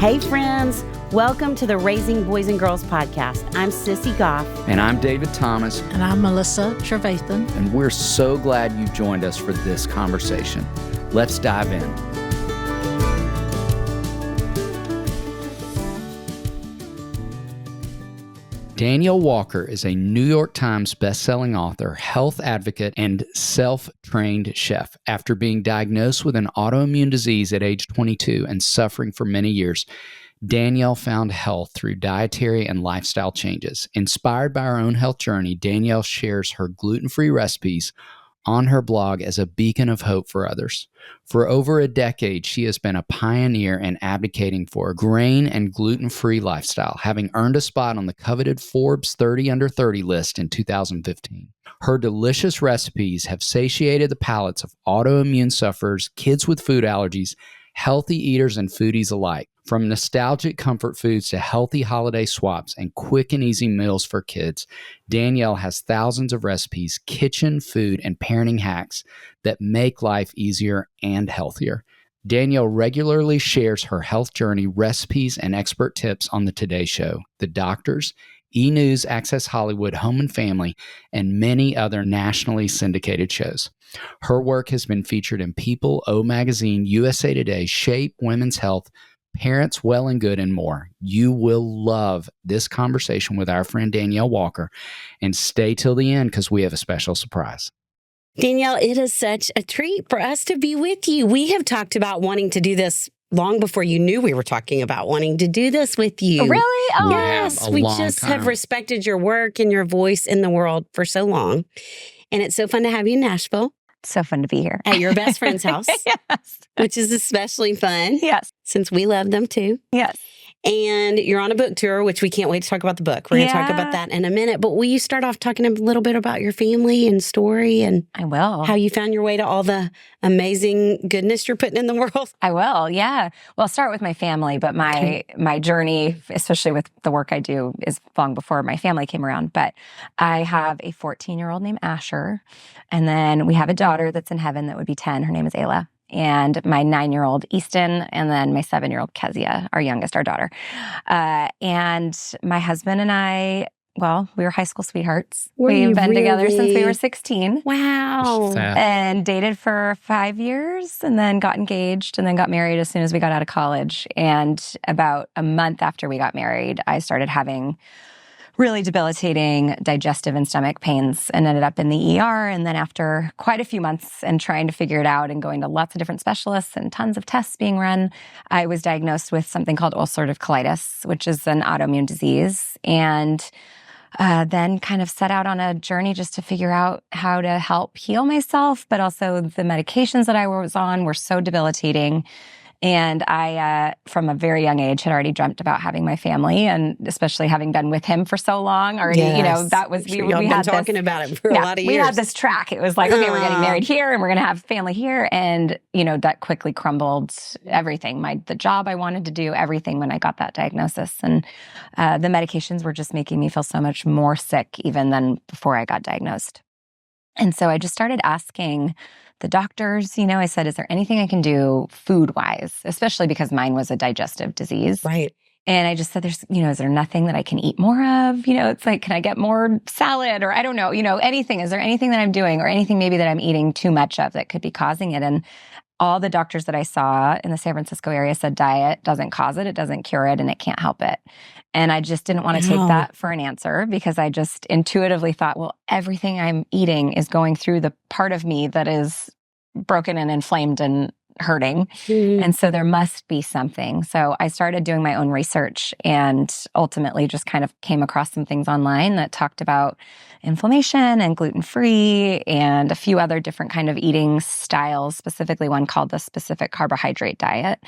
Hey friends, welcome to the Raising Boys and Girls podcast. I'm Sissy Goff. And I'm David Thomas. And I'm Melissa Trevathan. And we're so glad you joined us for this conversation. Let's dive in. Danielle Walker is a New York Times bestselling author, health advocate, and self-trained chef. After being diagnosed with an autoimmune disease at age 22 and suffering for many years, Danielle found health through dietary and lifestyle changes. Inspired by her own health journey, Danielle shares her gluten-free recipes on her blog as a beacon of hope for others. For over a decade, she has been a pioneer in advocating for a grain and gluten-free lifestyle, having earned a spot on the coveted Forbes 30 Under 30 list in 2015. Her delicious recipes have satiated the palates of autoimmune sufferers, kids with food allergies, healthy eaters, and foodies alike. From nostalgic comfort foods to healthy holiday swaps and quick and easy meals for kids, Danielle has thousands of recipes, kitchen, food, and parenting hacks that make life easier and healthier. Danielle regularly shares her health journey, recipes, and expert tips on the Today Show, The Doctors, E! News, Access Hollywood, Home and Family, and many other nationally syndicated shows. Her work has been featured in People, O Magazine, USA Today, Shape, Women's Health, Parents, Well and Good, and more. You will love this conversation with our friend Danielle Walker, and stay till the end because we have a special surprise. Danielle, it is such a treat for us to be with you. We have talked about wanting to do this long before you knew we were talking about wanting to do this with you. Really? Oh, yes. We just have respected your work and your voice in the world for so long. And it's so fun to have you in Nashville. So fun to be here. At your best friend's house. Yes. Which is especially fun. Yes. Since we love them too. Yes. And you're on a book tour, which we can't wait to talk about the book. We're going to talk about that in a minute. But will you start off talking a little bit about your family and story and I will. How you found your way to all the amazing goodness you're putting in the world? I will, yeah. Well, I'll start with my family, but my journey, especially with the work I do, is long before my family came around. But I have a 14-year-old named Asher, and then we have a daughter that's in heaven that would be 10. Her name is Ayla. And my 9-year-old Easton, and then my 7-year-old Kezia, our youngest, our daughter. And my husband and I, well, we were high school sweethearts. We've been together since we were 16. Wow. And dated for 5 years, and then got engaged, and then got married as soon as we got out of college. And about a month after we got married, I started having really debilitating digestive and stomach pains and ended up in the ER. And then after quite a few months and trying to figure it out and going to lots of different specialists and tons of tests being run, I was diagnosed with something called ulcerative colitis, which is an autoimmune disease. And then kind of set out on a journey just to figure out how to help heal myself, but also the medications that I was on were so debilitating. And I, from a very young age, had already dreamt about having my family, and especially having been with him for so long already, that was, we had talking about it for a lot of years. We had this track. It was like, okay, we're getting married here and we're going to have family here. And, that quickly crumbled everything. The job I wanted to do, everything when I got that diagnosis. And the medications were just making me feel so much more sick even than before I got diagnosed. And so I just started asking the doctors, I said, is there anything I can do food-wise, especially because mine was a digestive disease. Right. And I just said, is there nothing that I can eat more of? It's like, can I get more salad or I don't know, anything. Is there anything that I'm doing or anything maybe that I'm eating too much of that could be causing it? And all the doctors that I saw in the San Francisco area said diet doesn't cause it doesn't cure it, and it can't help it. And I just didn't want to take that for an answer because I just intuitively thought, well, everything I'm eating is going through the part of me that is broken and inflamed and hurting. And so there must be something. So I started doing my own research and ultimately just kind of came across some things online that talked about inflammation and gluten-free and a few other different kind of eating styles, specifically one called the specific carbohydrate diet.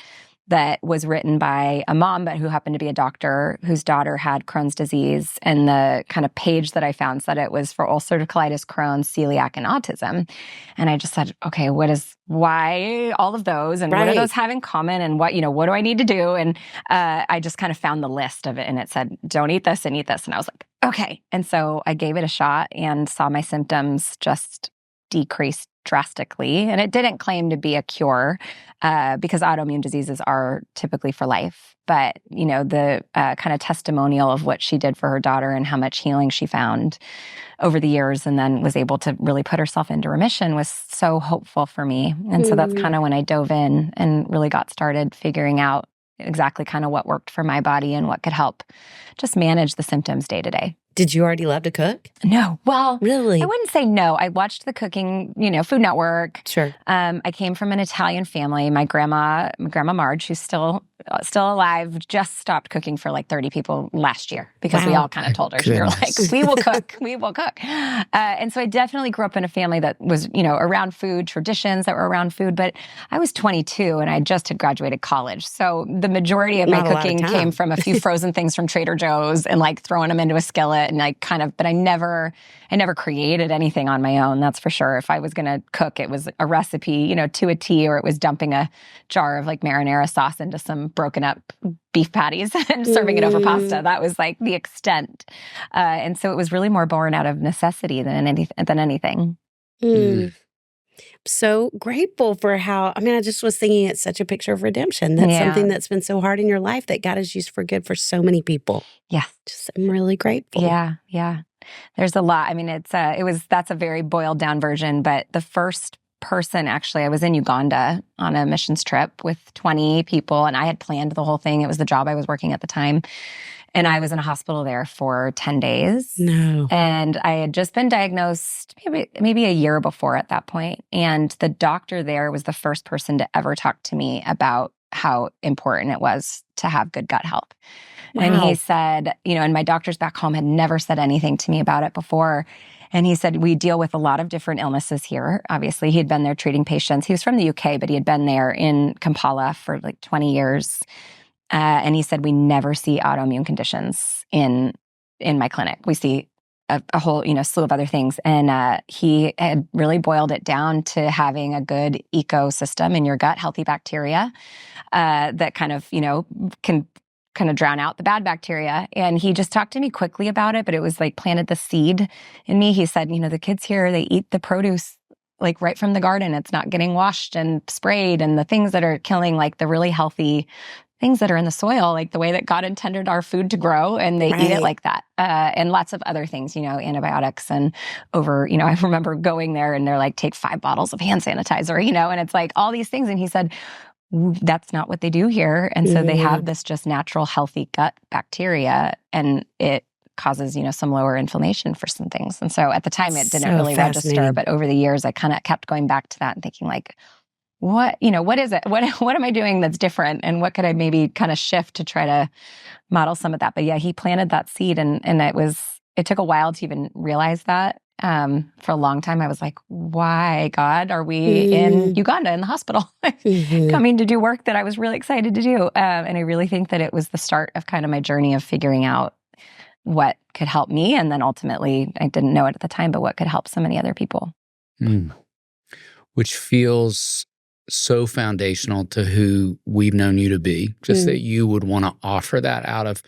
That was written by a mom, but who happened to be a doctor whose daughter had Crohn's disease. And the kind of page that I found said it was for ulcerative colitis, Crohn's, celiac, and autism. And I just said, okay, why all of those? And what do those have in common? And what do I need to do? And I just kind of found the list of it. And it said, don't eat this and eat this. And I was like, okay. And so I gave it a shot and saw my symptoms just decreased drastically. And it didn't claim to be a cure because autoimmune diseases are typically for life. But, the kind of testimonial of what she did for her daughter and how much healing she found over the years and then was able to really put herself into remission was so hopeful for me. And so that's kind of when I dove in and really got started figuring out exactly kind of what worked for my body and what could help just manage the symptoms day to day. Did you already love to cook? No. Well, really? I wouldn't say no. I watched the cooking, Food Network. Sure. I came from an Italian family. My grandma Marge, who's still alive, just stopped cooking for like 30 people last year because we all kind of told her. We were like, we will cook. We will cook. And so I definitely grew up in a family that was, around food, traditions that were around food. But I was 22 and I just had graduated college. So the majority of my cooking came from a few frozen things from Trader Joe's and like throwing them into a skillet. And but I never created anything on my own. That's for sure. If I was going to cook, it was a recipe, to a T, or it was dumping a jar of like marinara sauce into some broken up beef patties and serving it over pasta. That was like the extent. And so it was really more born out of necessity than anything. So grateful for I just was thinking it's such a picture of redemption. That's something that's been so hard in your life that God has used for good for so many people. Yeah. I'm really grateful. Yeah. Yeah. There's a lot. I mean, that's a very boiled down version, but the first person, actually, I was in Uganda on a missions trip with 20 people and I had planned the whole thing. It was the job I was working at the time. And I was in a hospital there for 10 days. No. And I had just been diagnosed maybe a year before at that point. And the doctor there was the first person to ever talk to me about how important it was to have good gut health. Wow. And he said, and my doctors back home had never said anything to me about it before. And he said, we deal with a lot of different illnesses here. Obviously, he had been there treating patients. He was from the UK, but he had been there in Kampala for like 20 years. And he said, we never see autoimmune conditions in my clinic. We see a whole, slew of other things. And he had really boiled it down to having a good ecosystem in your gut, healthy bacteria that kind of, can kind of drown out the bad bacteria. And he just talked to me quickly about it, but it was like planted the seed in me. He said, the kids here, they eat the produce like right from the garden. It's not getting washed and sprayed. And the things that are killing like the really healthy things that are in the soil, like the way that God intended our food to grow, and they eat it like that. And lots of other things, antibiotics and I remember going there and they're like, take 5 bottles of hand sanitizer, and it's like all these things. And he said, that's not what they do here. And so they have this just natural, healthy gut bacteria, and it causes, some lower inflammation for some things. And so at the time it didn't really register, but over the years I kind of kept going back to that and thinking like, what is it? What am I doing that's different? And what could I maybe kind of shift to try to model some of that? But yeah, he planted that seed and it took a while to even realize that. For a long time, I was like, why, God, are we in Uganda in the hospital coming to do work that I was really excited to do? And I really think that it was the start of kind of my journey of figuring out what could help me. And then ultimately, I didn't know it at the time, but what could help so many other people. Which feels so foundational to who we've known you to be, just that you would want to offer that out of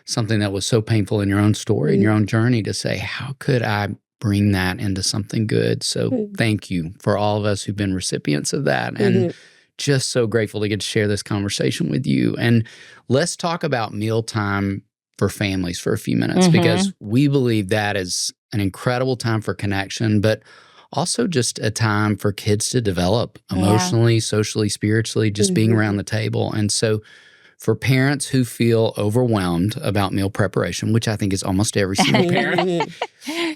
something that was so painful in your own story, in your own journey, to say, how could I bring that into something good? So thank you for all of us who've been recipients of that. And just so grateful to get to share this conversation with you. And let's talk about mealtime for families for a few minutes, because we believe that is an incredible time for connection, but also just a time for kids to develop emotionally, socially, spiritually, just being around the table. And so for parents who feel overwhelmed about meal preparation, which I think is almost every single parent,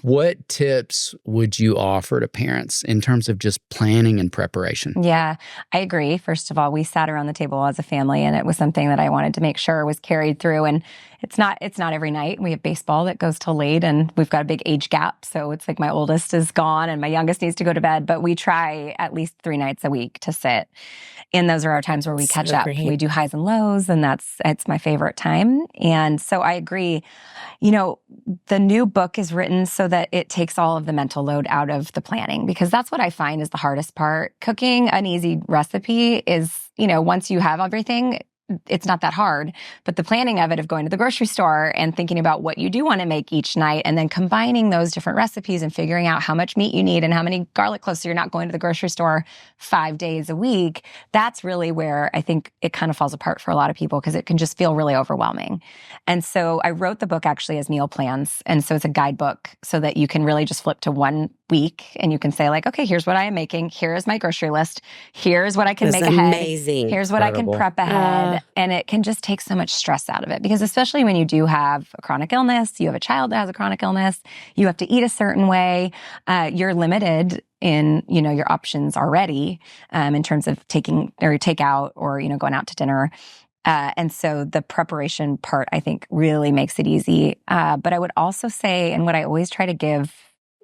what tips would you offer to parents in terms of just planning and preparation? Yeah, I agree. First of all, we sat around the table as a family, and it was something that I wanted to make sure was carried through. And it's not every night. We have baseball that goes till late, and we've got a big age gap. So it's like my oldest is gone and my youngest needs to go to bed, but we try at least 3 nights a week to sit. And those are our times where we catch up. We do highs and lows, and it's my favorite time. And so I agree. The new book is written so that it takes all of the mental load out of the planning, because that's what I find is the hardest part. Cooking an easy recipe is, once you have everything, it's not that hard. But the planning of it, of going to the grocery store and thinking about what you do want to make each night, and then combining those different recipes and figuring out how much meat you need and how many garlic cloves, so you're not going to the grocery store 5 days a week, that's really where I think it kind of falls apart for a lot of people, because it can just feel really overwhelming. And so I wrote the book actually as meal plans. And so it's a guidebook so that you can really just flip to one week and you can say like, okay, here's what I am making. Here is my grocery list. Here's what I can make ahead. Amazing. Here's what I can prep ahead. And it can just take so much stress out of it, because especially when you do have a chronic illness, you have a child that has a chronic illness, you have to eat a certain way, you're limited in, your options already, in terms of taking or takeout or, going out to dinner. And so the preparation part, I think, really makes it easy. But I would also say, and what I always try to give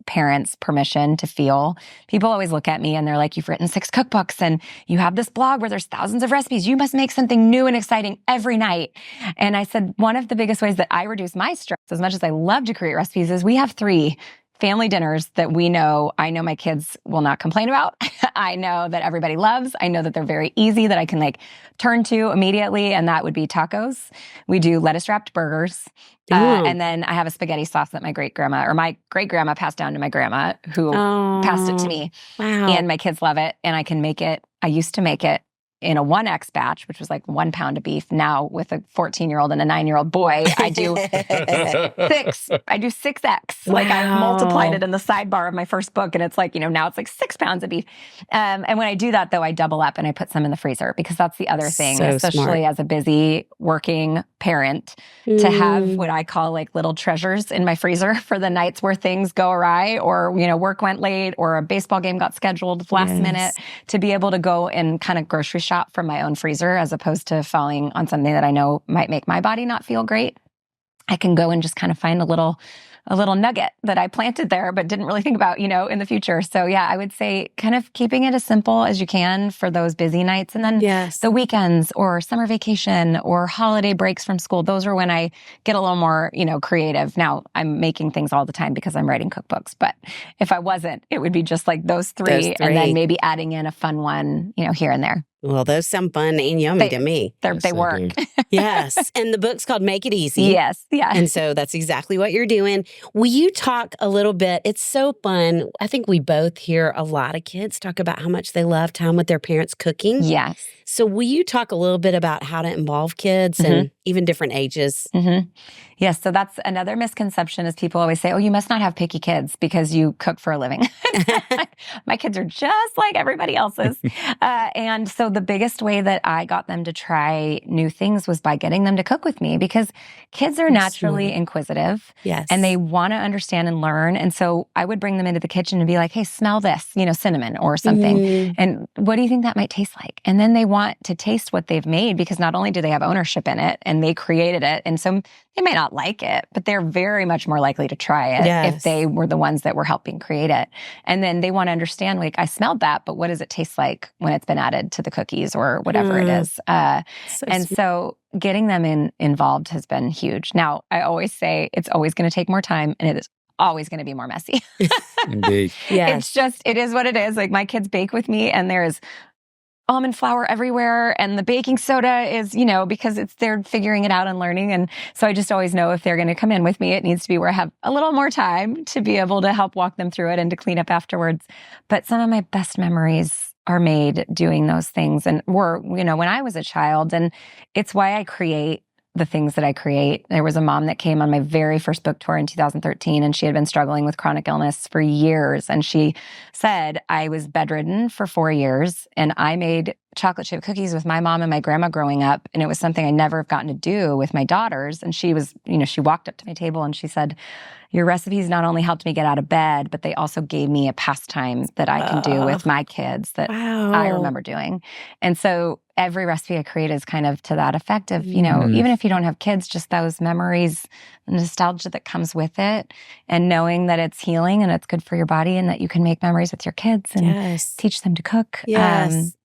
parents permission to feel, people always look at me and they're like, you've written 6 cookbooks and you have this blog where there's thousands of recipes. You must make something new and exciting every night. And I said, one of the biggest ways that I reduce my stress, as much as I love to create recipes, is we have 3 family dinners that I know my kids will not complain about. I know that everybody loves. I know that they're very easy, that I can turn to immediately. And that would be tacos. We do lettuce wrapped burgers. And then I have a spaghetti sauce that my great grandma passed down to my grandma, who passed it to me. Wow. And my kids love it. And I can make it. I used to make it in a 1X batch, which was 1 pound of beef. Now with a 14-year-old and a 9-year-old boy, I do 6. I do 6X. Wow. I multiplied it in the sidebar of my first book, and it's now it's 6 pounds of beef. And when I do that, though, I double up and I put some in the freezer, because that's the other thing, So especially smart. as a busy working parent, to have what I call little treasures in my freezer for the nights where things go awry, or work went late, or a baseball game got scheduled last minute, to be able to go and kind of grocery shop from my own freezer, as opposed to falling on something that I know might make my body not feel great. I can go and just kind of find a little nugget that I planted there, but didn't really think about, in the future. So yeah, I would say kind of keeping it as simple as you can for those busy nights. And then the weekends or summer vacation or holiday breaks from school, those are when I get a little more, creative. Now I'm making things all the time because I'm writing cookbooks, but if I wasn't, it would be just those three, and then maybe adding in a fun one, here and there. Well, those sound fun and yummy to me. They work. Yes. And the book's called Make It Easy. Yes. Yeah. And so that's exactly what you're doing. Will you talk a little bit? It's so fun. I think we both hear a lot of kids talk about how much they love time with their parents cooking. Yes. So will you talk a little bit about how to involve kids and even different ages? Yes. So that's another misconception, is people always say, oh, you must not have picky kids because you cook for a living. My kids are just like everybody else's. And so the biggest way that I got them to try new things was by getting them to cook with me, because kids are naturally inquisitive. Yes. And they want to understand and learn. And so I would bring them into the kitchen and be like, hey, smell this, cinnamon or something. And what do you think that might taste like? And then they want to taste what they've made, because not only do they have ownership in it and they created it, and so they may not like it, but they're very much more likely to try it if they were the ones that were helping create it. And then they want to understand, I smelled that, but what does it taste like when it's been added to the cookies or whatever it is? So getting them involved has been huge. Now, I always say it's always going to take more time, and it is always going to be more messy. Indeed. Yes. It is what it is. My kids bake with me, and there's almond flour everywhere, and the baking soda is, because they're figuring it out and learning. And so I just always know if they're going to come in with me, it needs to be where I have a little more time to be able to help walk them through it and to clean up afterwards. But some of my best memories are made doing those things, and were, when I was a child. And it's why I create the things that I create. There was a mom that came on my very first book tour in 2013, and she had been struggling with chronic illness for years. And she said, I was bedridden for 4 years, and I made chocolate chip cookies with my mom and my grandma growing up. And it was something I never have gotten to do with my daughters. And she was, she walked up to my table and she said, your recipes not only helped me get out of bed, but they also gave me a pastime that I can do with my kids that I remember doing. And so every recipe I create is kind of to that effect of, even if you don't have kids, just those memories, the nostalgia that comes with it, and knowing that it's healing and it's good for your body, and that you can make memories with your kids and teach them to cook.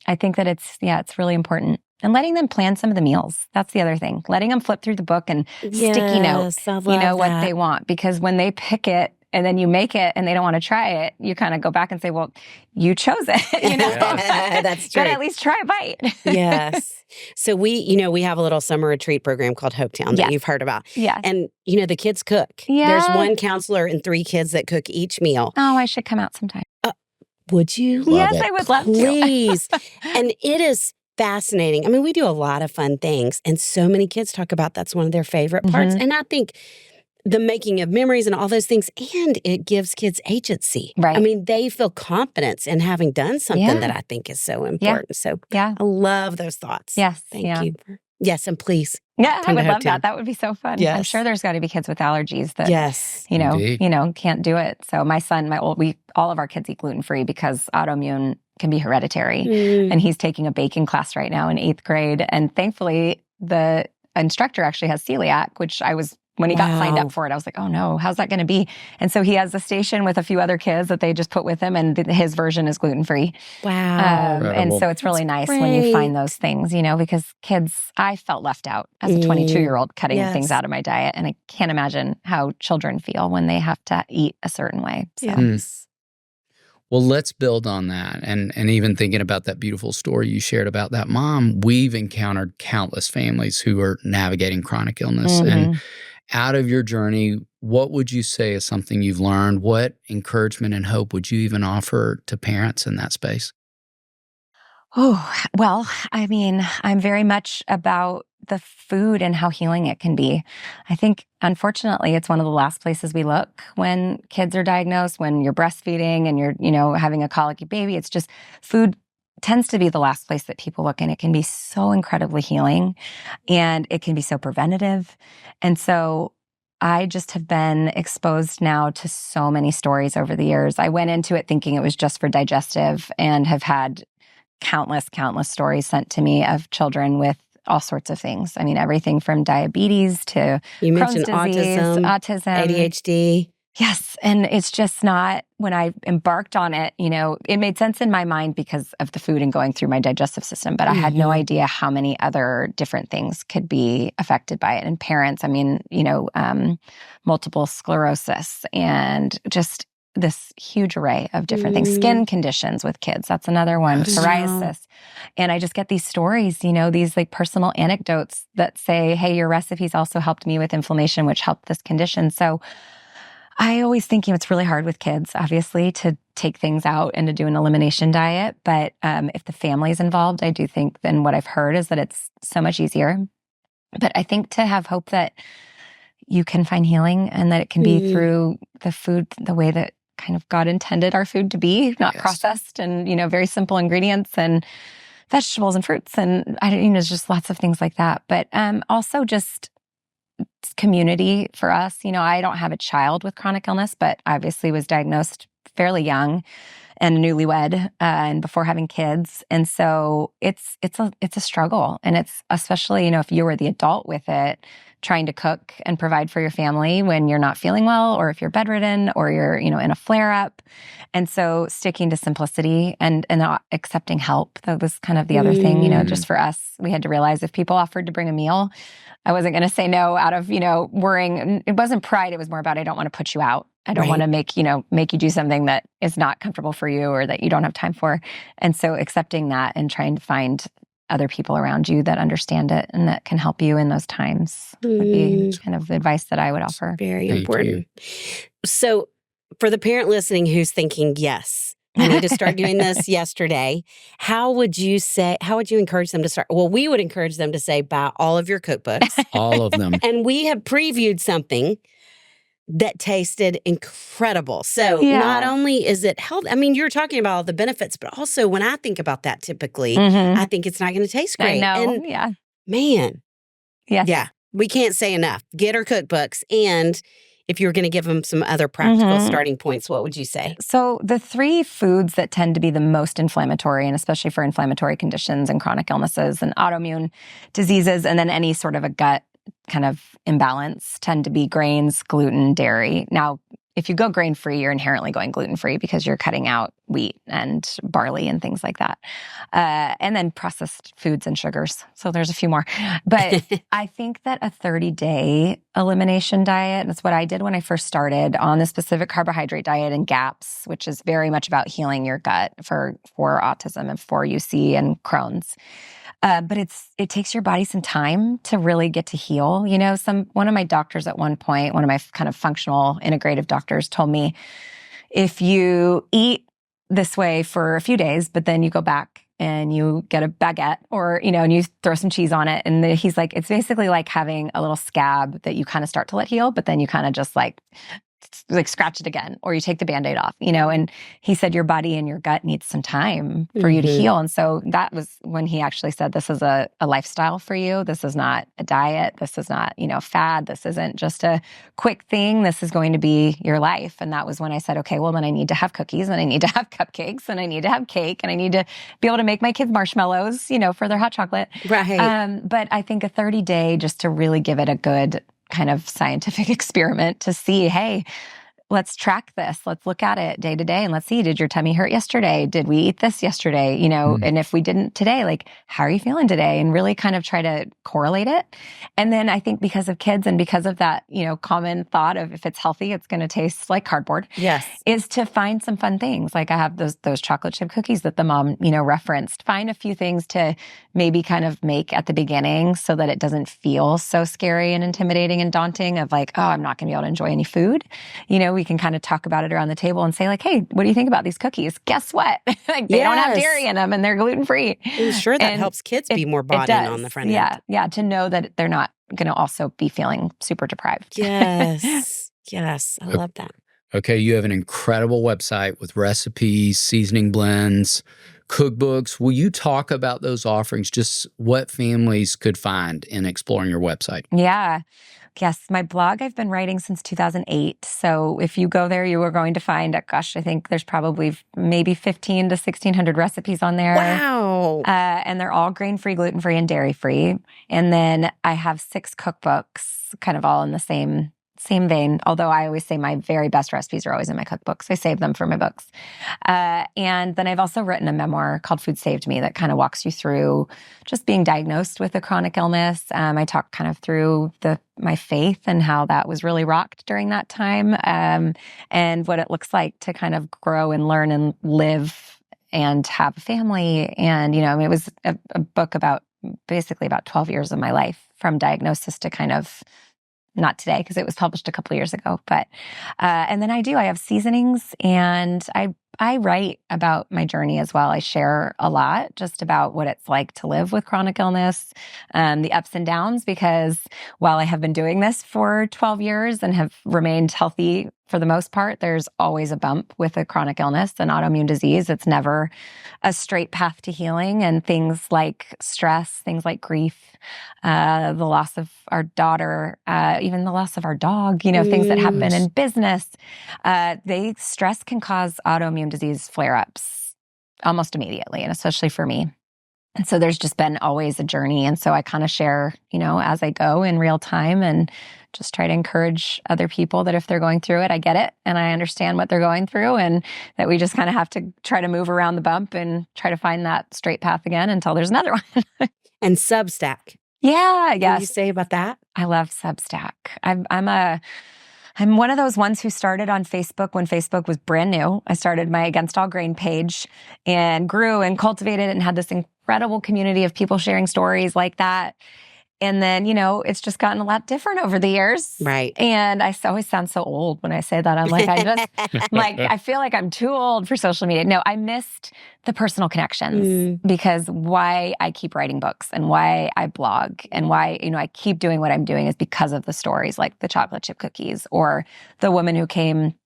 I think that it's really important. And letting them plan some of the meals. That's the other thing. Letting them flip through the book and sticky note, what they want. Because when they pick it and then you make it and they don't want to try it, you kind of go back and say, well, you chose it. You know, That's true. Gotta at least try a bite. Yes. So we have a little summer retreat program called Hopetown that you've heard about. Yes. And, the kids cook. Yeah. There's one counselor and 3 kids that cook each meal. Oh, I should come out sometime. Would you? Yes, I would love to. Please. And it is fascinating. I mean, we do a lot of fun things, and so many kids talk about that's one of their favorite parts. And I think the making of memories and all those things, and it gives kids agency. Right. I mean, they feel confidence in having done something that I think is so important. So I love those thoughts. Yes. Thank you. Yes, and please. Yeah, I come would to love Hopetown. that. That would be so fun. Yes. I'm sure there's got to be kids with allergies that, Indeed. Can't do it. So my son, all of our kids eat gluten-free because autoimmune can be hereditary. And he's taking a baking class right now in 8th grade. And thankfully, the instructor actually has celiac, which when he got signed up for it, I was like, oh no, how's that going to be? And so he has a station with a few other kids that they just put with him, and his version is gluten-free. Wow. And so it's really nice when you find those things, because kids, I felt left out as a 22-year-old cutting things out of my diet. And I can't imagine how children feel when they have to eat a certain way. So. Yes. Well, let's build on that. And even thinking about that beautiful story you shared about that mom, we've encountered countless families who are navigating chronic illness. And out of your journey, what would you say is something you've learned? What encouragement and hope would you even offer to parents in that space? Oh, well, I mean, I'm very much about the food and how healing it can be. I think, unfortunately, it's one of the last places we look when kids are diagnosed, when you're breastfeeding and you're, having a colicky baby. It's just food tends to be the last place that people look, and it can be so incredibly healing, and it can be so preventative. And so I just have been exposed now to so many stories over the years. I went into it thinking it was just for digestive, and have had countless stories sent to me of children with all sorts of things. I mean, everything from diabetes to You Crohn's mentioned disease, autism, ADHD. Yes. And it's just not, when I embarked on it, it made sense in my mind because of the food and going through my digestive system, but I had no idea how many other different things could be affected by it. And parents, I mean, multiple sclerosis and just this huge array of different things. Skin conditions with kids, that's another one. Psoriasis. And I just get these stories, these like personal anecdotes that say, hey, your recipes also helped me with inflammation, which helped this condition. So I always think it's really hard with kids, obviously, to take things out and to do an elimination diet. But if the family's involved, I do think then what I've heard is that it's so much easier. But I think to have hope that you can find healing and that it can be through the food, the way that kind of God intended our food to be, not processed, and, very simple ingredients and vegetables and fruits. And there's just lots of things like that. But also just community for us. I don't have a child with chronic illness, but obviously was diagnosed fairly young and newlywed and before having kids. And so it's a struggle. And it's especially, if you were the adult with it, trying to cook and provide for your family when you're not feeling well, or if you're bedridden, or you're, in a flare up. And so sticking to simplicity and not accepting help. That was kind of the other thing, just for us, we had to realize if people offered to bring a meal, I wasn't going to say no out of, worrying. It wasn't pride. It was more about, I don't want to put you out. I don't want to make you do something that is not comfortable for you or that you don't have time for. And so accepting that and trying to find other people around you that understand it and that can help you in those times would be kind of the advice that I would offer. Very important. So for the parent listening who's thinking, yes, I need to start doing this yesterday, how would you encourage them to start? Well, we would encourage them to say, buy all of your cookbooks. All of them. And we have previewed something that tasted incredible. So not only is it healthy, I mean, you're talking about all the benefits, but also when I think about that typically, I think it's not going to taste great. I know, and man. Yes. Yeah, we can't say enough. Get our cookbooks. And if you were going to give them some other practical starting points, what would you say? So the 3 foods that tend to be the most inflammatory, and especially for inflammatory conditions and chronic illnesses and autoimmune diseases, and then any sort of a gut kind of imbalance, tend to be grains, gluten, dairy. Now, if you go grain-free, you're inherently going gluten-free because you're cutting out wheat and barley and things like that. And then processed foods and sugars. So there's a few more. But I think that a 30-day elimination diet, that's what I did when I first started on the specific carbohydrate diet and GAPS, which is very much about healing your gut for autism and for UC and Crohn's. But it takes your body some time to really get to heal. You know, one of my doctors at one point, one of my kind of functional integrative doctors told me, if you eat this way for a few days, but then you go back and you get a baguette or, you know, and you throw some cheese on it. And he's like, it's basically like having a little scab that you kind of start to let heal, but then you kind of just like scratch it again, or you take the Band-Aid off, you know, and he said, your body and your gut needs some time for you to heal. And so that was when he actually said, this is a lifestyle for you. This is not a diet. This is not, you know, fad. This isn't just a quick thing. This is going to be your life. And that was when I said, okay, well, then I need to have cookies and I need to have cupcakes and I need to have cake and I need to be able to make my kids marshmallows, you know, for their hot chocolate. Right. But I think a 30-day just to really give it a good kind of scientific experiment to see, hey, let's track this. Let's look at it day to day and let's see, did your tummy hurt yesterday? Did we eat this yesterday? You know, and if we didn't today, like, how are you feeling today? And really kind of try to correlate it. And then I think because of kids and because of that, you know, common thought of if it's healthy, it's going to taste like cardboard. Yes. Is to find some fun things. Like I have those chocolate chip cookies that the mom, you know, referenced. Find a few things to maybe kind of make at the beginning so that it doesn't feel so scary and intimidating and daunting of like, oh, I'm not going to be able to enjoy any food. You know, we can kind of talk about it around the table and say like, hey, what do you think about these cookies? Guess what? Like, they don't have dairy in them and they're gluten-free. I'm sure that helps kids be more bought in on the front end. Yeah, to know that they're not going to also be feeling super deprived. Yes. Yes. I love that. Okay, you have an incredible website with recipes, seasoning blends, cookbooks. Will you talk about those offerings, just what families could find in exploring your website? Yeah. Yes, my blog I've been writing since 2008. So if you go there, you are going to find, I think there's probably maybe 15 to 1,600 recipes on there. Wow. And they're all grain-free, gluten-free, and dairy-free. And then I have 6 cookbooks, kind of all in the same vein, although I always say my very best recipes are always in my cookbooks. I save them for my books. And then I've also written a memoir called Food Saved Me that kind of walks you through just being diagnosed with a chronic illness. I talk kind of through my faith and how that was really rocked during that time, and what it looks like to kind of grow and learn and live and have a family. And, you know, I mean, it was a book about basically about 12 years of my life from diagnosis to kind of not today because it was published a couple of years ago, but, and then I have seasonings and I write about my journey as well. I share a lot just about what it's like to live with chronic illness, the ups and downs, because while I have been doing this for 12 years and have remained healthy for the most part, there's always a bump with a chronic illness, an autoimmune disease. It's never a straight path to healing, and things like stress, things like grief, the loss of our daughter, even the loss of our dog, you know, things that happen in business, stress can cause autoimmune disease flare-ups almost immediately, and especially for me. And so there's just been always a journey. And so I kind of share, you know, as I go in real time and just try to encourage other people that if they're going through it, I get it and I understand what they're going through, and that we just kind of have to try to move around the bump and try to find that straight path again until there's another one. And Substack. Yeah, yes. What do you say about that? I love Substack. I'm one of those ones who started on Facebook when Facebook was brand new. I started my Against All Grain page and grew and cultivated it and had this incredible community of people sharing stories like that. And then, you know, it's just gotten a lot different over the years. Right. And I always sound so old when I say that. I'm like, I feel like I'm too old for social media. No, I missed the personal connections because why I keep writing books and why I blog and why, you know, I keep doing what I'm doing is because of the stories like the chocolate chip cookies or the woman who came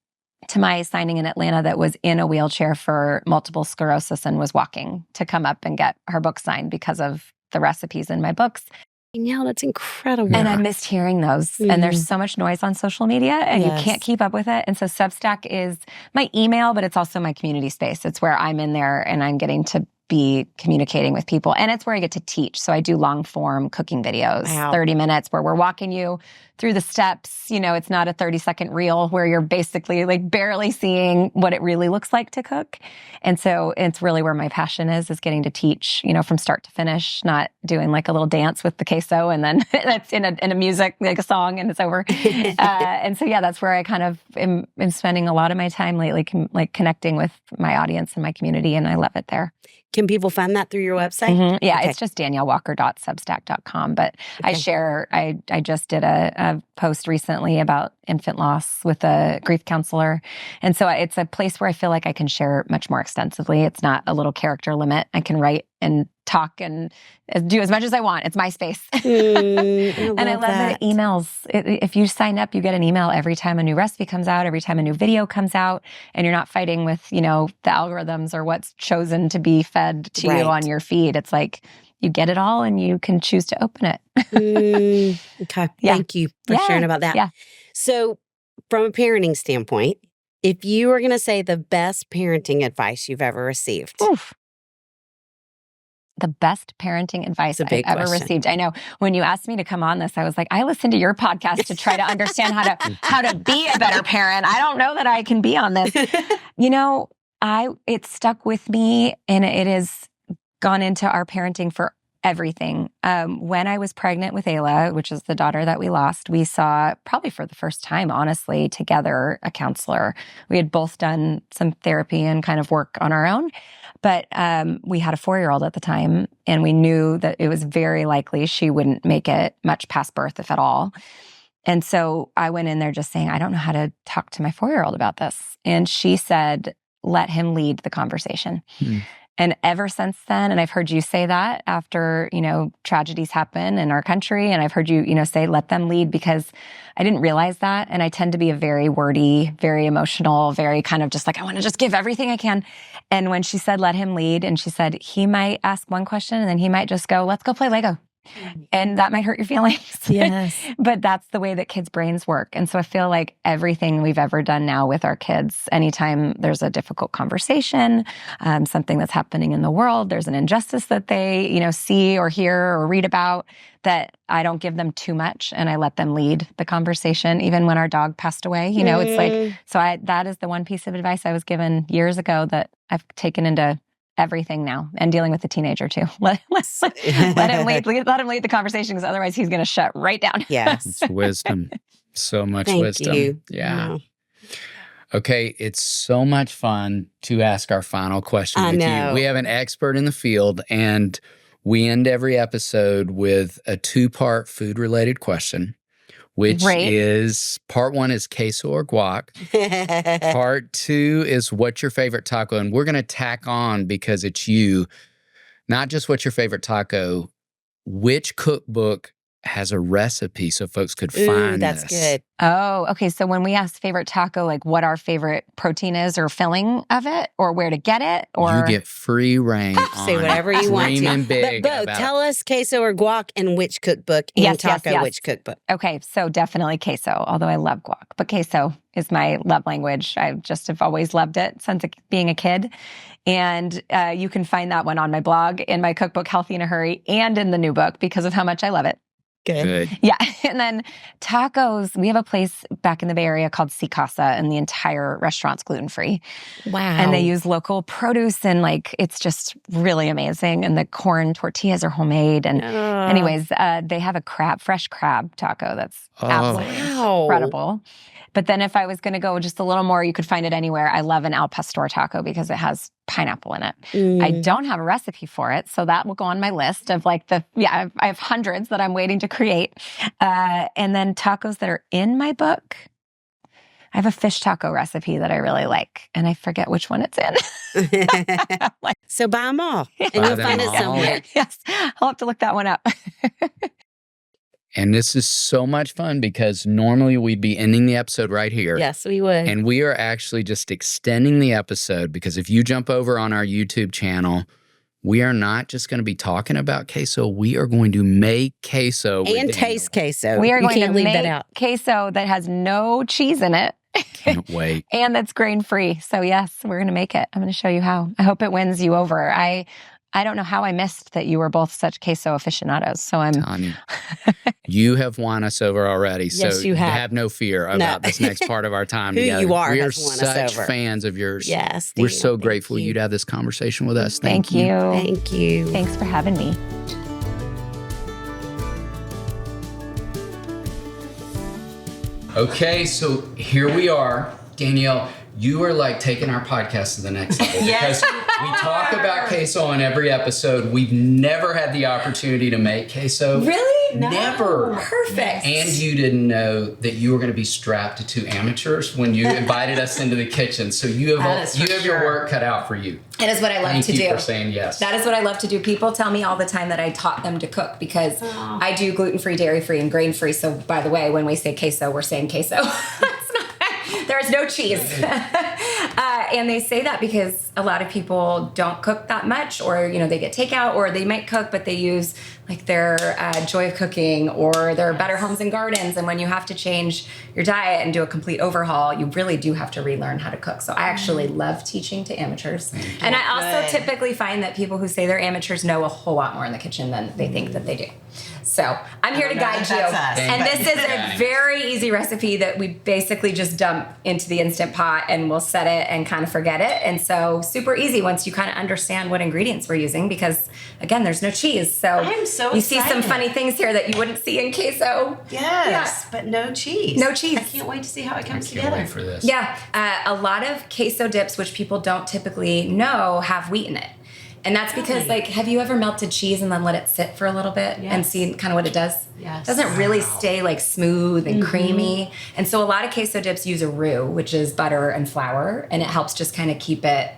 to my signing in Atlanta that was in a wheelchair for multiple sclerosis and was walking to come up and get her book signed because of the recipes in my books. Yeah, that's incredible. And I missed hearing those. And there's so much noise on social media and you can't keep up with it. And so Substack is my email, but it's also my community space. It's where I'm in there and I'm getting to be communicating with people. And it's where I get to teach. So I do long form cooking videos, 30 minutes where we're walking you through the steps. It's not a 30-second reel where you're basically like barely seeing what it really looks like to cook. And so it's really where my passion is getting to teach, from start to finish, not doing like a little dance with the queso and then that's in a music, like a song, and it's over. And so, yeah, that's where I kind of am spending a lot of my time lately, like connecting with my audience and my community, and I love it there. Can people find that through your website? Mm-hmm. Yeah, Okay. it's just daniellewalker.substack.com. But I share, I just did a post recently about infant loss with a grief counselor. And so it's a place where I feel like I can share much more extensively. It's not a little character limit. I can write and talk and do as much as I want. It's my space. And I love that it emails. If you sign up, you get an email every time a new recipe comes out, every time a new video comes out, and you're not fighting with, the algorithms or what's chosen to be fed to you on your feed. It's like you get it all and you can choose to open it. Okay. Thank you for sharing about that. Yeah. So from a parenting standpoint, if you were going to say the best parenting advice you've ever received. Oof. The best parenting advice I've ever received. I know when you asked me to come on this, I was like, I listened to your podcast to try to understand how to be a better parent. I don't know that I can be on this. It stuck with me, and it has gone into our parenting for everything. When I was pregnant with Ayla, which is the daughter that we lost, we saw, probably for the first time, honestly, together, a counselor. We had both done some therapy and kind of work on our own. But we had a 4-year-old at the time, and we knew that it was very likely she wouldn't make it much past birth, if at all. And so I went in there just saying, I don't know how to talk to my 4-year-old about this. And she said, let him lead the conversation. And ever since then, and I've heard you say that after, tragedies happen in our country, and I've heard you, say, let them lead, because I didn't realize that. And I tend to be a very wordy, very emotional, very kind of just like, I want to just give everything I can. And when she said, let him lead, and she said, he might ask one question and then he might just go, let's go play Lego. And that might hurt your feelings. Yes. But that's the way that kids' brains work. And so I feel like everything we've ever done now with our kids, anytime there's a difficult conversation, something that's happening in the world, there's an injustice that they, see or hear or read about, that I don't give them too much and I let them lead the conversation. Even when our dog passed away, it's like, so that is the one piece of advice I was given years ago that I've taken into everything now, and dealing with the teenager too. Let him lead the conversation, because otherwise he's going to shut right down. Yes. It's wisdom. So much Thank wisdom. you. Yeah. Wow. Okay. It's so much fun to ask our final question with you. We have an expert in the field, and we end every episode with a 2-part food related question, which is part 1 is queso or guac. Part 2 is what's your favorite taco? And we're going to tack on, because it's you, not just what's your favorite taco, which cookbook has a recipe so folks could find that's this. good. Oh, okay. So when we ask favorite taco, like what our favorite protein is or filling of it, or where to get it, or you get free reign on say whatever you want to. dreaming big But Bo, about tell us queso or guac and which cookbook, and taco which cookbook. Okay, so definitely queso, although I love guac, but queso is my love language. I just have always loved it since being a kid. And you can find that one on my blog, in my cookbook, Healthy in a Hurry, and in the new book, because of how much I love it. Good. Yeah. And then tacos, we have a place back in the Bay Area called Si Casa, and the entire restaurant's gluten-free. Wow. And they use local produce, and it's just really amazing. And the corn tortillas are homemade. And anyways, they have a fresh crab taco that's absolutely incredible. But then if I was going to go just a little more, you could find it anywhere. I love an al pastor taco because it has pineapple in it. I don't have a recipe for it, so that will go on my list of I have hundreds that I'm waiting to create. And then tacos that are in my book. I have a fish taco recipe that I really like, and I forget which one it's in. So buy them all, and you'll find it somewhere. Yes, I'll have to look that one up. And this is so much fun, because normally we'd be ending the episode right here. Yes, we would. And we are actually just extending the episode, because if you jump over on our YouTube channel, we are not just going to be talking about queso. We are going to make queso. And taste queso. We are going to leave make that out. queso that has no cheese in it. Can't wait. And that's grain-free. So yes, we're going to make it. I'm going to show you how. I hope it wins you over. I don't know how I missed that you were both such queso aficionados. So I'm Tanya, you have won us over already. Yes, so you have. no fear about this next part of our time Who together. you are We are has won us such over. fans of yours. Yes. We're Danielle, so thank grateful you. you'd have this conversation with us. Thank you. Thank you. Thanks for having me. Okay, so here we are. Danielle, you are like taking our podcast to the next level. Yes, Because we talk about queso on every episode. We've never had the opportunity to make queso. Really? No. Never. Perfect. And you didn't know that you were going to be strapped to two amateurs when you invited us into the kitchen. So you have your work cut out for you. That is what I love Thank to you do. for saying yes. That is what I love to do. People tell me all the time that I taught them to cook because I do gluten-free, dairy-free, and grain-free. So, by the way, when we say queso, we're saying queso. There's no cheese. And they say that because a lot of people don't cook that much, or, they get takeout, or they might cook, but they use like their Joy of Cooking or their Better Homes and Gardens. And when you have to change your diet and do a complete overhaul, you really do have to relearn how to cook. So I actually love teaching to amateurs. And I also typically find that people who say they're amateurs know a whole lot more in the kitchen than they think that they do. So I'm here to guide you. And this is a very easy recipe that we basically just dump into the Instant Pot and we'll set it and kind of forget it. And so super easy once you kind of understand what ingredients we're using, because again, there's no cheese. So I'm so you see some excited. funny things here that you wouldn't see in queso. Yes, but no cheese. No cheese. I can't wait to see how it comes Can't together. wait for this. Yeah, a lot of queso dips, which people don't typically know, have wheat in it. And that's because, have you ever melted cheese and then let it sit for a little bit and see kind of what it does? Yes. It doesn't really stay smooth and creamy. And so a lot of queso dips use a roux, which is butter and flour, and it helps just kind of keep it,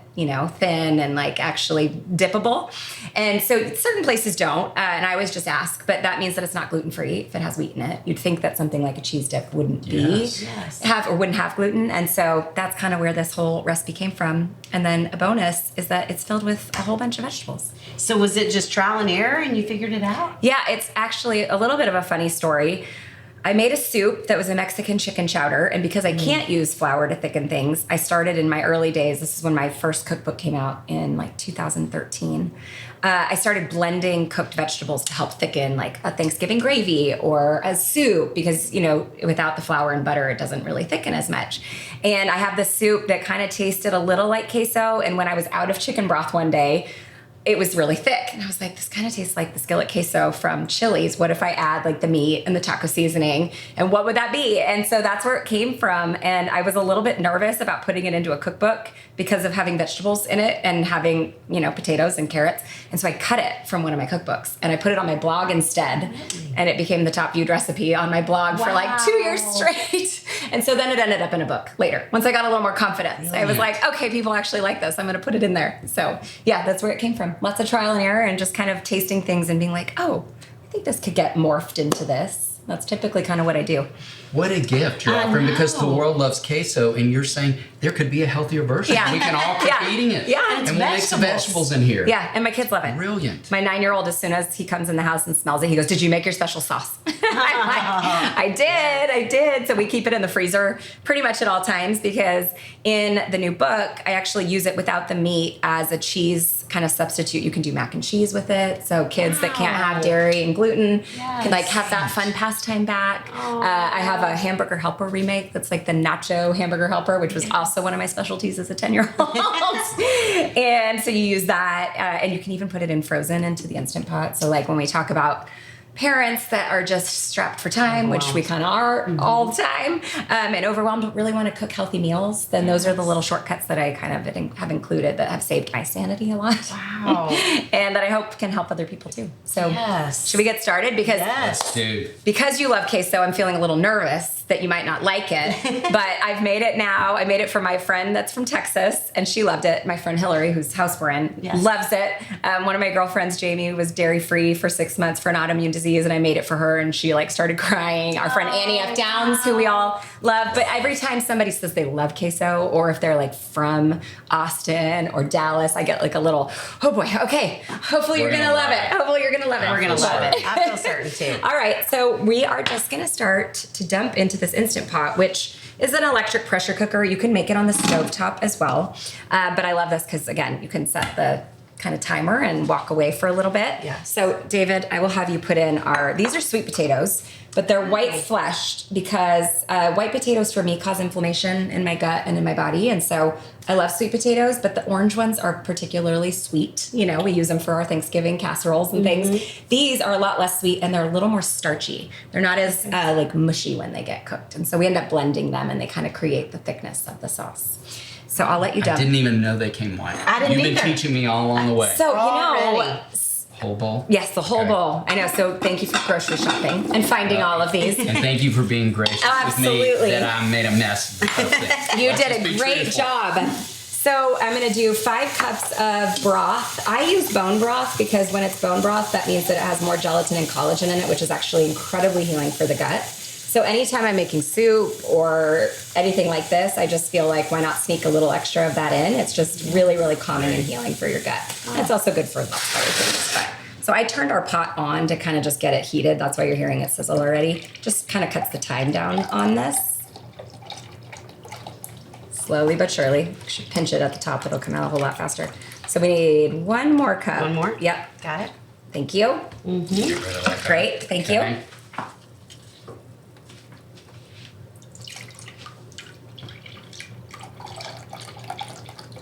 thin and actually dippable. And so certain places don't, and I always just ask, but that means that it's not gluten-free if it has wheat in it. You'd think that something like a cheese dip wouldn't wouldn't have gluten. And so that's kind of where this whole recipe came from. And then a bonus is that it's filled with a whole bunch of vegetables. So was it just trial and error and you figured it out? Yeah, it's actually a little bit of a funny story. I made a soup that was a Mexican chicken chowder, and because I can't use flour to thicken things, I started in my early days. This is when my first cookbook came out in 2013. I started blending cooked vegetables to help thicken a Thanksgiving gravy or a soup because, without the flour and butter, it doesn't really thicken as much. And I have this soup that kind of tasted a little like queso, and when I was out of chicken broth one day, it was really thick. And I was like, this kind of tastes like the skillet queso from Chili's. What if I add the meat and the taco seasoning? And what would that be? And so that's where it came from. And I was a little bit nervous about putting it into a cookbook because of having vegetables in it and having, potatoes and carrots. And so I cut it from one of my cookbooks and I put it on my blog instead. And it became the top viewed recipe on my blog for 2 years straight. And so then it ended up in a book later. Once I got a little more confidence, I was like, okay, people actually like this. I'm going to put it in there. So yeah, that's where it came from. Lots of trial and error and just kind of tasting things and being like, oh, I think this could get morphed into this. That's typically kind of what I do. What a gift you're offering, because the world loves queso, and you're saying there could be a healthier version. Yeah. We can all keep eating it. Yeah. And we'll make some vegetables in here. Yeah, and my kids love it. Brilliant. My 9-year-old, as soon as he comes in the house and smells it, he goes, did you make your special sauce? I'm like, I did. So we keep it in the freezer pretty much at all times because in the new book, I actually use it without the meat as a cheese kind of substitute. You can do mac and cheese with it. So kids that can't have dairy and gluten can have that fun pastime back. I have a hamburger helper remake that's the nacho hamburger helper, which was also one of my specialties as a 10-year-old. And so you use that and you can even put it in frozen into the Instant Pot. So when we talk about parents that are just strapped for time, which we kind of are all the time, and overwhelmed, but really want to cook healthy meals, then those are the little shortcuts that I kind of have included that have saved my sanity a lot. Wow. And that I hope can help other people too. So should we get started? Because because you love queso, I'm feeling a little nervous that you might not like it, but I've made it now. I made it for my friend that's from Texas, and she loved it. My friend Hillary, whose house we're in, loves it. One of my girlfriends, Jamie, was dairy-free for 6 months for an autoimmune disease, and I made it for her, and she started crying. Our friend Annie F. Downs, who we all love. But every time somebody says they love queso, or if they're from Austin or Dallas, I get a little, oh boy, okay, hopefully you're gonna love it. Hopefully you're gonna love it. We're going to love it. I feel certain too. All right, so we are just gonna start to dump into this Instant Pot, which is an electric pressure cooker. You can make it on the stovetop as well. But I love this because, again, you can set the kind of timer and walk away for a little bit. Yeah. So David, I will have you put in these are sweet potatoes, but they're white fleshed because white potatoes for me cause inflammation in my gut and in my body. And so I love sweet potatoes, but the orange ones are particularly sweet. You know, we use them for our Thanksgiving casseroles and things. These are a lot less sweet and they're a little more starchy. They're not as like mushy when they get cooked. And so we end up blending them and they kind of create the thickness of the sauce. So I'll let you dump. I didn't even know they came white. I didn't You've either. been teaching me all along the way. So, Already. Whole bowl? Yes, the whole bowl. I know. So thank you for grocery shopping and finding all of these. And thank you for being gracious with me Absolutely. that I made a mess of things. You Let's did just a be great truthful. job. So I'm going to do 5 cups of broth. I use bone broth because when it's bone broth, that means that it has more gelatin and collagen in it, which is actually incredibly healing for the gut. So anytime I'm making soup or anything like this, I just feel like why not sneak a little extra of that in? It's just really, really calming and healing for your gut. And it's also good for lots of other things. But so I turned our pot on to kind of just get it heated. That's why you're hearing it sizzle already. Just kind of cuts the time down on this. Slowly but surely. You should pinch it at the top. It'll come out a whole lot faster. So we need 1 more cup. 1 more? Yep. Got it. Thank you. Get rid of that. Great. Thank you. Okay.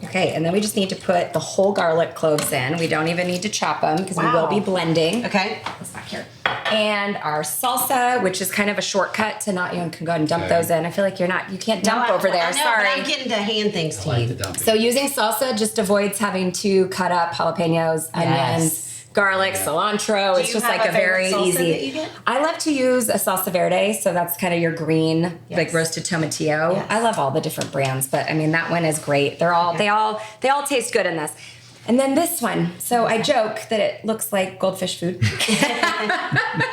Okay, and then we just need to put the whole garlic cloves in. We don't even need to chop them because we will Wow. be blending. Okay. This back here. And our salsa, which is kind of a shortcut to not, you can go ahead and dump Okay. those in. I feel like you can't dump over there. I know, Sorry. but I'm getting to hand things to I like you. the dumping. So using salsa just avoids having to cut up jalapenos, onions, garlic, cilantro. It's you just have like a a very favorite salsa easy. that you get? I love to use a salsa verde, so that's kind of your green, like roasted tomatillo. Yes. I love all the different brands, but I mean that one is great. They're all they all taste good in this. And then this one. So I joke that it looks like goldfish food.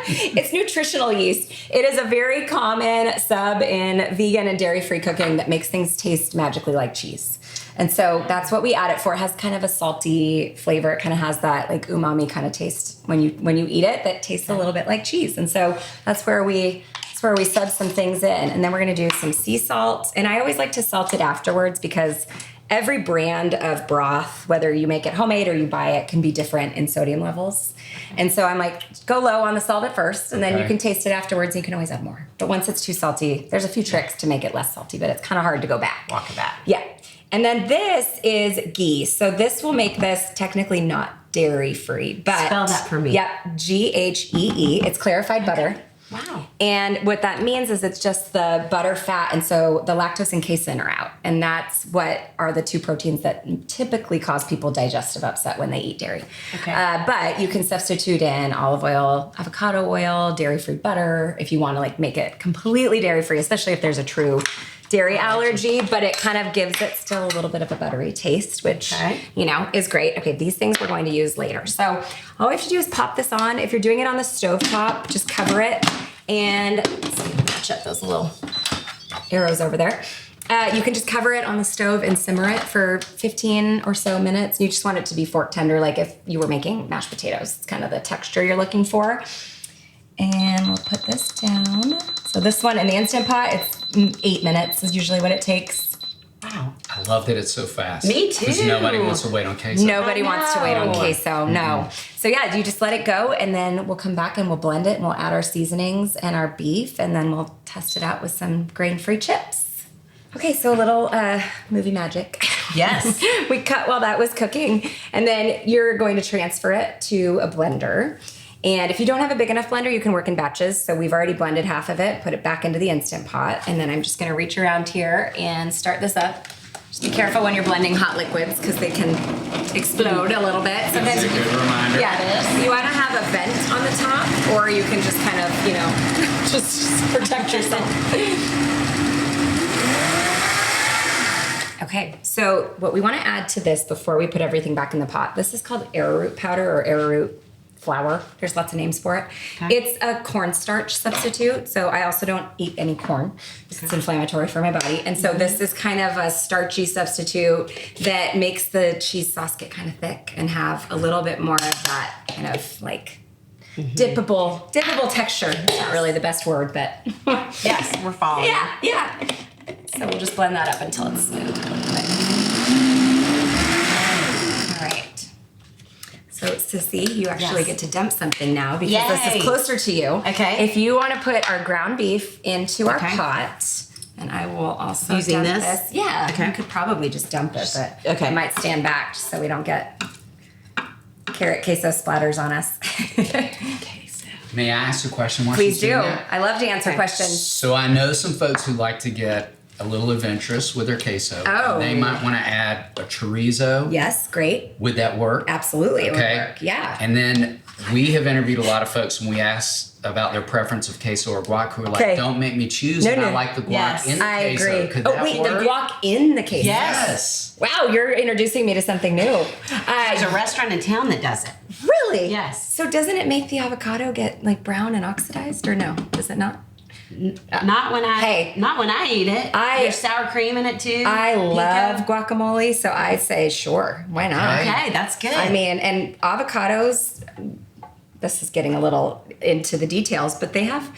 It's nutritional yeast. It is a very common sub in vegan and dairy-free cooking that makes things taste magically like cheese. And so that's what we add it for. It has kind of a salty flavor. It kind of has that like umami kind of taste when you eat it that tastes a little bit like cheese. And so that's where we sub some things in. And then we're going to do some sea salt. And I always like to salt it afterwards because every brand of broth, whether you make it homemade or you buy it, can be different in sodium levels. And so I'm like, go low on the salt at first, and then you Okay. can taste it afterwards, and you can always add more. But once it's too salty, there's a few tricks to make it less salty, but it's kind of hard to go back. Walk it back. Yeah. And then this is ghee. So this will make this technically not dairy-free, but... Spell that for me. Yep, Ghee. It's clarified butter. Wow. And what that means is it's just the butter fat, and so the lactose and casein are out. And that's what are the 2 proteins that typically cause people digestive upset when they eat dairy. Okay. But you can substitute in olive oil, avocado oil, dairy-free butter if you want to like make it completely dairy-free, especially if there's a true dairy allergy, but it kind of gives it still a little bit of a buttery taste, which, is great. Okay, these things we're going to use later. So all we have to do is pop this on. If you're doing it on the stovetop, just cover it and let's see, match up those little arrows over there. You can just cover it on the stove and simmer it for 15 or so minutes. You just want it to be fork tender, like if you were making mashed potatoes. It's kind of the texture you're looking for. And we'll put this down. So this one in the Instant Pot, it's 8 minutes is usually what it takes. Wow. I love that it's so fast. Me too. Because nobody wants to wait on queso. Nobody wants to wait on know. queso, no. So yeah, you just let it go and then we'll come back and we'll blend it and we'll add our seasonings and our beef and then we'll test it out with some grain-free chips. Okay, so a little movie magic. Yes. We cut while that was cooking and then you're going to transfer it to a blender. And if you don't have a big enough blender, you can work in batches. So we've already blended half of it, put it back into the Instant Pot. And then I'm just gonna reach around here and start this up. Just be careful when you're blending hot liquids because they can explode a little bit. That's a good reminder. Yeah, you wanna have a vent on the top or you can just kind of, just protect yourself. Okay, so what we wanna add to this before we put everything back in the pot, this is called arrowroot powder or arrowroot flour. There's lots of names for it. Okay. It's a cornstarch substitute. So I also don't eat any corn. It's inflammatory for my body. And so this is kind of a starchy substitute that makes the cheese sauce get kind of thick and have a little bit more of that kind of like dippable texture. It's not really the best word, but Yes, we're following. yeah. So we'll just blend that up until it's smooth. All right. Sissy, you actually Yes. get to dump something now because this Yay. is closer to you. Okay. If you want to put our ground beef into our Okay. pot, and I will also Using dump this? Yeah. Okay. You could probably just dump it, but Okay. I might stand back just so we don't get carrot queso splatters on us. May I ask a question? While Please she's do. doing that? I love to answer questions. So I know some folks who like to get a little adventurous with their queso. Oh. They might want to add a chorizo. Yes, great. Would that work? Absolutely, it Okay. would work. Yeah. And then we have interviewed a lot of folks when we asked about their preference of queso or guac who are like, Okay. don't make me choose No, and I no. like the guac Yes. in the I queso. agree. Could Oh, that wait, work? the guac in the queso. Yes. Wow, you're introducing me to something new. There's a restaurant in town that does it. Really? Yes. So doesn't it make the avocado get like brown and oxidized, or no? Does it not? Not when I Hey. eat it. There's sour cream in it too. I Pico. love guacamole, so I say sure. Why not? Okay. Okay, that's good. I mean, and avocados, this is getting a little into the details, but they have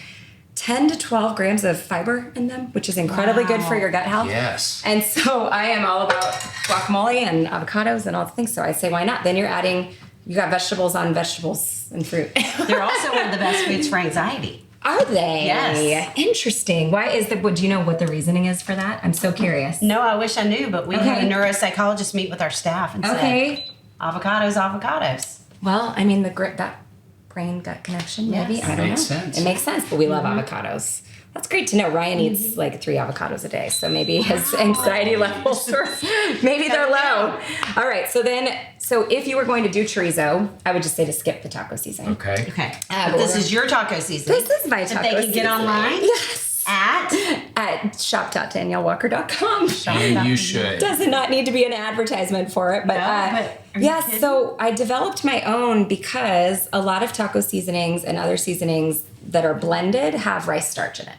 10 to 12 grams of fiber in them, which is incredibly good for your gut health. Yes. And so I am all about guacamole and avocados and all the things. So I say, why not? Then you're adding, you got vegetables on vegetables and fruit. They're also one of the best foods for anxiety. Are they? Yes. Interesting. Why is the, do you know what the reasoning is for that? I'm so curious. No, I wish I knew, but we had a Okay. neuropsychologist meet with our staff and Okay. said, avocados. Well, I mean, that brain gut connection, maybe. Yes. I don't know. Makes sense. It makes sense, but we love avocados. That's great to know. Ryan eats like 3 avocados a day, so maybe his anxiety levels are maybe they're low. All right, so if you were going to do chorizo, I would just say to skip the taco season. Okay. Okay. but But this we're- is your taco season. This is my taco If they can get season. online Yes. at shop.daniellewalker.com. And you should. Does not need to be an advertisement for it, but, No, but are you yeah. kidding? So I developed my own because a lot of taco seasonings and other seasonings that are blended have rice starch in it.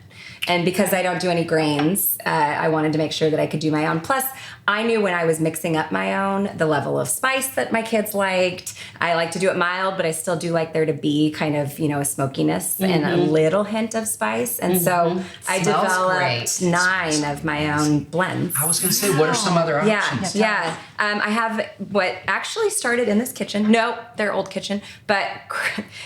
And because I don't do any grains, I wanted to make sure that I could do my own. Plus, I knew when I was mixing up my own, the level of spice that my kids liked. I like to do it mild, but I still do like there to be kind of, a smokiness and a little hint of spice. And so I Smells developed great. 9 of my own blends. I was going to say, what are some other options? Yeah. I have what actually started in this kitchen. No, their old kitchen. But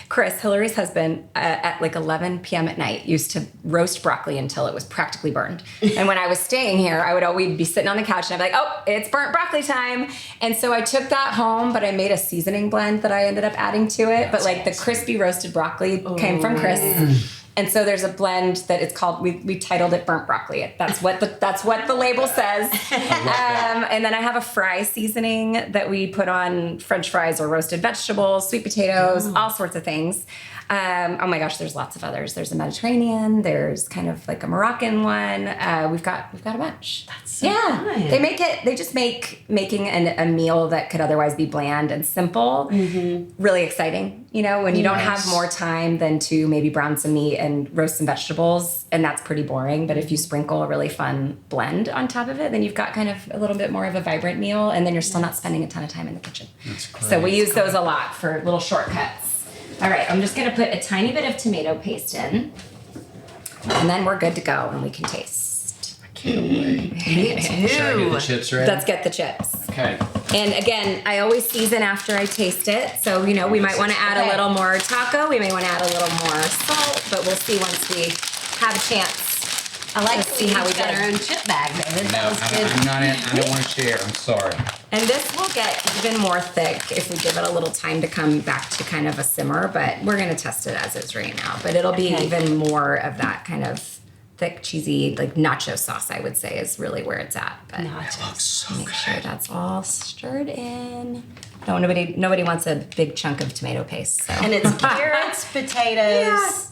Chris, Hillary's husband, at like 11 p.m. at night, used to roast broccoli until it was practically burned. And when I was staying here, we'd be sitting on the couch and I'd be like, oh, it's burnt broccoli time. And so I took that home, but I made a seasoning blend that I ended up adding to it. But like the crispy roasted broccoli came from Chris. And so there's a blend that it's called, we titled it burnt broccoli. That's what the label says. And then I have a fry seasoning that we put on French fries or roasted vegetables, sweet potatoes, all sorts of things. Oh my gosh, there's lots of others. There's a Mediterranean. There's kind of like a Moroccan one. We've got a bunch. That's so fun. They just make making a meal that could otherwise be bland and simple really exciting. When you don't have more time than to maybe brown some meat and roast some vegetables, and that's pretty boring. But if you sprinkle a really fun blend on top of it, then you've got kind of a little bit more of a vibrant meal, and then you're still not spending a ton of time in the kitchen. That's great. So we use those a lot for little shortcuts. All right, I'm just gonna put a tiny bit of tomato paste in, and then we're good to go, and we can taste. Can't wait. Should I get the chips ready? Let's get the chips. Okay. And again, I always season after I taste it. So, we might want to add a little more taco. We may want to add a little more salt, but we'll see once we have a chance. I like Let's to see how we got did. our own chip bag, David. No, That was good. I'm not in. I don't want to share. I'm sorry. And this will get even more thick if we give it a little time to come back to kind of a simmer, but we're going to test it as is right now. But it'll be even more of that kind of thick, cheesy, like nacho sauce, I would say, is really where it's at. But make sure that's all stirred in. No, nobody wants a big chunk of tomato paste. So. And it's carrots, potatoes,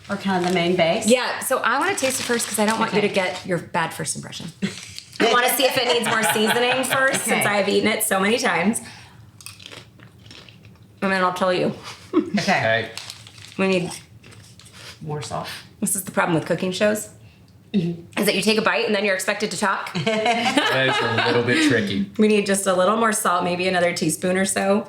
are kind of the main base. Yeah, so I want to taste it first because I don't want you to get your bad first impression. I want to see if it needs more seasoning first since I've eaten it so many times. And then I'll tell you. Okay. We need, More salt. this is the problem with cooking shows, is that you take a bite and then you're expected to talk. That is a little bit tricky. We need just a little more salt, maybe another teaspoon or so.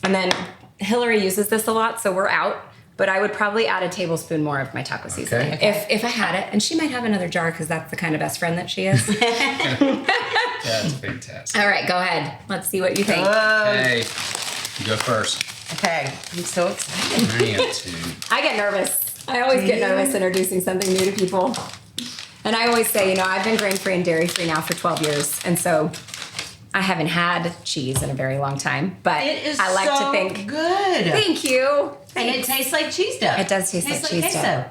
And then Hillary uses this a lot, so we're out. But I would probably add a tablespoon more of my taco seasoning if I had it. And she might have another jar because that's the kind of best friend that she is. That's fantastic. All right, go ahead. Let's see what you think. Okay. You go first. Okay, I'm so excited. I am too. I get nervous. I always get nervous introducing something new to people. And I always say, I've been grain-free and dairy-free now for 12 years. And so I haven't had cheese in a very long time. But It is I like so to think, good. thank you. And it tastes like cheese dough. It does taste like cheese queso. dough.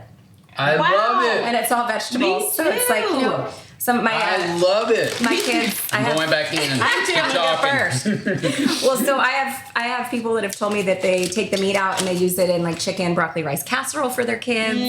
I love it. And it's all vegetables. Me So it's like, too. some of my I love it. my kids. I'm going back in. I'm Keep doing it talking. first. Well, so I have people that have told me that they take the meat out and they use it in like chicken, broccoli, rice casserole for their kids.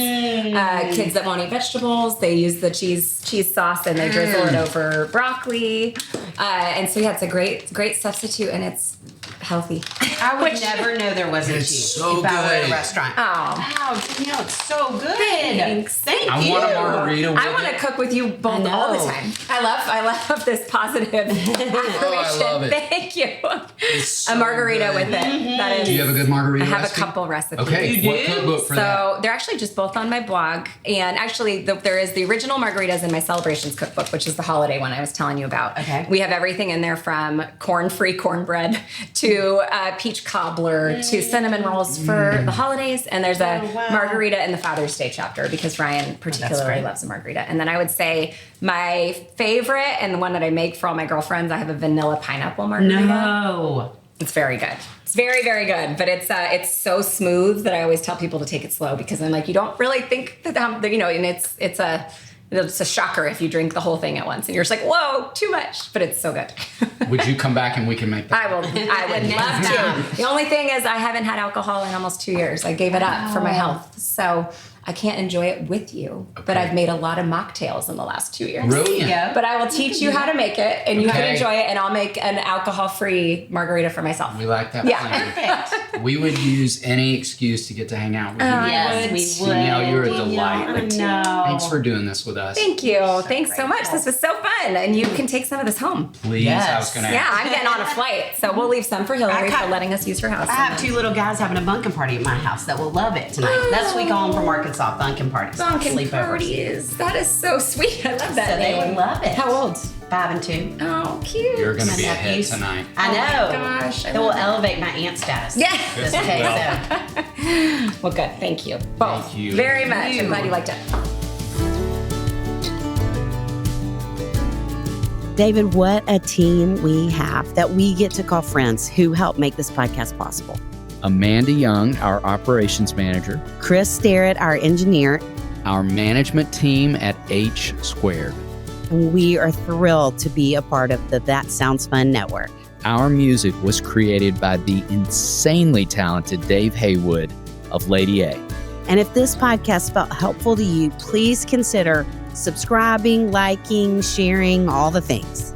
Kids that won't eat vegetables, they use the cheese sauce and they drizzle it over broccoli. And so it's a great substitute, and it's healthy. I would never know there wasn't It's cheese so if I were at good. a restaurant. Oh, Wow, Danielle, it's so good. Thanks. Thank I you. want a margarita with I want to it. cook with you both all the know. time. I love this positive affirmation. love it. Thank you. It's so A margarita good. with it. That is. Do you have a good margarita I have recipe? a couple recipes. Okay, You what do? cookbook for that? So they're actually just both on my blog, and actually there is the original margaritas in my celebrations cookbook, which is the holiday one I was telling you about. Okay. We have everything in there from corn-free cornbread to peach cobbler to cinnamon rolls for the holidays, and there's a wow. margarita in the Father's Day chapter because Ryan particularly great. loves a margarita. And then I would say my favorite and the one that I make for all my girlfriends, I have a vanilla pineapple margarita. No. It's very good. It's very, very good, but it's so smooth that I always tell people to take it slow because I'm like, you don't really think that, and it's a shocker if you drink the whole thing at once and you're just like, whoa, too much, but it's so good. Would you come back and we can make that? I would love to. The only thing is I haven't had alcohol in almost 2 years. I gave it up for my health. So I can't enjoy it with you, but Okay. I've made a lot of mocktails in the last 2 years. Brilliant. Yeah. But I will teach you how to make it, and you can Okay. enjoy it, and I'll make an alcohol-free margarita for myself. We like that. Yeah. plan. Perfect. We would use any excuse to get to hang out with you. Yes, we would. Danielle, you're a Danielle, delight. I know. Thanks for doing this with us. Thank you. Thanks so much. This was so fun, and you can take some of this home. Please, Yes. I was going to Yeah, I'm getting on a flight, so we'll leave some for Hillary I for letting us use her house. I have 2 little guys having a bunkin party at my house that will love it tonight. That's what we call them from Arkansas, bunkin parties. Bunkin Sleepovers. parties. That is so sweet. I love that So they name. would love it. How old? 5 and 2. Oh, cute. You're going to be My a hit nephews. tonight. I know. Oh my gosh, I It will love it. elevate my aunt status. Yeah. Yes, it Okay, will. so Well, good. Thank you. Both. Thank you. Very much. I'm glad you liked it. David, what a team we have that we get to call friends who help make this podcast possible. Amanda Young, our operations manager, Chris Starrett, our engineer. our management team at H Squared. We are thrilled to be a part of the That Sounds Fun network. Our music was created by the insanely talented Dave Haywood of Lady A. And if this podcast felt helpful to you, please consider subscribing, liking, sharing, all the things.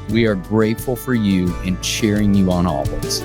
We are grateful for you and cheering you on always.